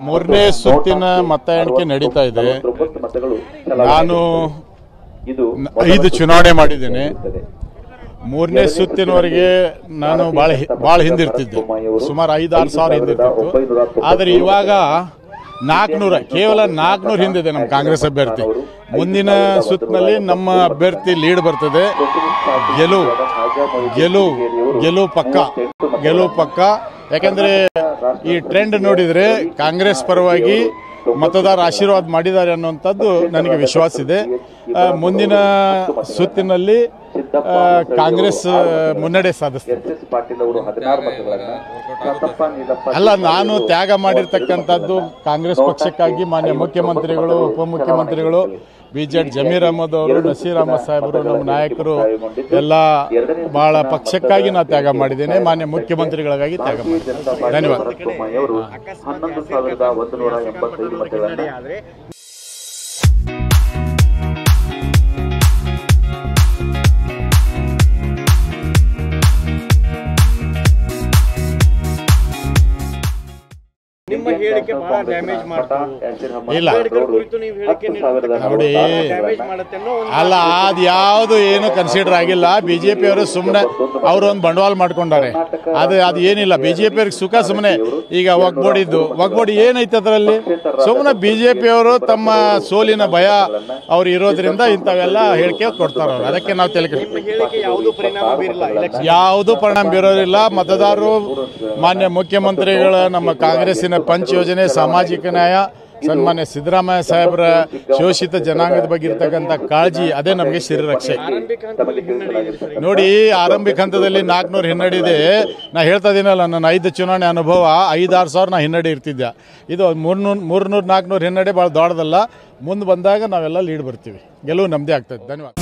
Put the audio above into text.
ಮೂರನೇ ಸುತ್ತಿನ ಮತ ಎಣಿಕೆ ನಡೀತಾ ಇದೆ. ನಾನು 5 ಚುನಾವಣೆ ಮಾಡಿದ್ದೇನೆ. ಮೂರನೇ ಸುತ್ತಿನವರೆಗೆ ನಾನು ಭಾಳ ಹಿಂದಿರ್ತಿದ್ದೆ, ಸುಮಾರು 5-6 ಸಾವಿರ ಹಿಂದಿರ್ತಿತ್ತು. ಆದರೆ ಇವಾಗ 400, ಕೇವಲ 400 ಹಿಂದಿದೆ ನಮ್ಮ ಕಾಂಗ್ರೆಸ್ ಅಭ್ಯರ್ಥಿ. ಮುಂದಿನ ಸುತ್ತಿನಲ್ಲಿ ನಮ್ಮ ಅಭ್ಯರ್ಥಿ ಲೀಡ್ ಬರ್ತದೆ. ಗೆಲುವು ಪಕ್ಕ. ಯಾಕಂದ್ರೆ ಈ ಟ್ರೆಂಡ್ ನೋಡಿದ್ರೆ ಕಾಂಗ್ರೆಸ್ ಪರವಾಗಿ ಮತದಾರ ಆಶೀರ್ವಾದ ಮಾಡಿದ್ದಾರೆ ಅನ್ನುವಂಥದ್ದು ನನಗೆ ವಿಶ್ವಾಸ ಇದೆ. ಮುಂದಿನ ಸುತ್ತಿನಲ್ಲಿ ಕಾಂಗ್ರೆಸ್ ಮುನ್ನಡೆ ಸಾಧಿಸ್ತದೆ. ಅಲ್ಲ, ನಾನು ತ್ಯಾಗ ಮಾಡಿರ್ತಕ್ಕಂಥದ್ದು ಕಾಂಗ್ರೆಸ್ ಪಕ್ಷಕ್ಕಾಗಿ. ಮಾನ್ಯ ಮುಖ್ಯಮಂತ್ರಿಗಳು, ಉಪಮುಖ್ಯಮಂತ್ರಿಗಳು, ಬಿಜೆಡ್ ಜಮೀರ್ ಅಹಮದ್ ಅವರು, ನಸೀರ್ ಅಹಮದ್ ಸಾಹೇಬರು, ನಮ್ಮ ನಾಯಕರು ಎಲ್ಲ ಬಹಳ ಪಕ್ಷಕ್ಕಾಗಿ ನಾನು ತ್ಯಾಗ ಮಾಡಿದ್ದೇನೆ. ಮಾನ್ಯ ಮುಖ್ಯಮಂತ್ರಿಗಳಿಗಾಗಿ ತ್ಯಾಗ ಮಾಡಿದ್ದೇನೆ. ಧನ್ಯವಾದ. ನಿಮ್ಮ ಹೇಳಿಕೆ ಬಹಳ ಡ್ಯಾಮೇಜ್ ಇಲ್ಲ ನೋಡಿ, ಅಲ್ಲ ಅದು ಯಾವುದು ಏನು ಕನ್ಸಿಡರ್ ಆಗಿಲ್ಲ. ಬಿಜೆಪಿ ಅವರು ಸುಮ್ಮನೆ ಅವರು ಒಂದು ಬಂಡವಾಳ ಮಾಡ್ಕೊಂಡಾರೆ. ಅದು ಏನಿಲ್ಲ. ಬಿಜೆಪಿ ಅವ್ರಿಗೆ ಸುಖ ಸುಮ್ಮನೆ. ಈಗ ಒಗ್ಬೋಡಿ ಏನೈತೆ ಅದರಲ್ಲಿ? ಸುಮ್ಮನೆ ಬಿಜೆಪಿ ಅವರು ತಮ್ಮ ಸೋಲಿನ ಭಯ ಅವ್ರು ಇರೋದ್ರಿಂದ ಇಂಥವೆಲ್ಲ ಹೇಳಿಕೆ ಕೊಡ್ತಾರೆ. ಅದಕ್ಕೆ ನಾವು ಯಾವುದು ಪರಿಣಾಮ ಬೀರೋದಿಲ್ಲ. ಮತದಾರರು ಮಾನ್ಯ ಮುಖ್ಯಮಂತ್ರಿಗಳ, ನಮ್ಮ ಕಾಂಗ್ರೆಸ್ಸಿನ ಪಂಚ್ ಯೋಜನೆ, ಸಾಮಾಜಿಕ ನ್ಯಾಯ, ಸನ್ಮಾನ್ಯ ಸಿದ್ದರಾಮಯ್ಯ ಸಾಹೇಬರ ಶೋಷಿತ ಜನಾಂಗದ ಬಗ್ಗೆ ಇರ್ತಕ್ಕಂಥ ಕಾಳಜಿ, ಅದೇ ನಮಗೆ ಶ್ರೀರಕ್ಷೆ. ನೋಡಿ, ಆರಂಭಿಕ ಹಂತದಲ್ಲಿ 400 ಹಿನ್ನಡೆ. ನಾ ಹೇಳ್ತಾ ಇದೀನಲ್ಲ, ನನ್ನ 5 ಚುನಾವಣೆ ಅನುಭವ, 5-6 ಸಾವಿರ ನಾ ಹಿನ್ನಡೆ ಇರ್ತಿದ್ದೆ. ಇದು 300-400 ಹಿನ್ನಡೆ ಭಾಳ ದೊಡ್ಡದಲ್ಲ. ಮುಂದೆ ಬಂದಾಗ ನಾವೆಲ್ಲ ಲೀಡ್ ಬರ್ತೀವಿ. ಗೆಲುವು ನಮ್ಮದೇ ಆಗ್ತದೆ. ಧನ್ಯವಾದ.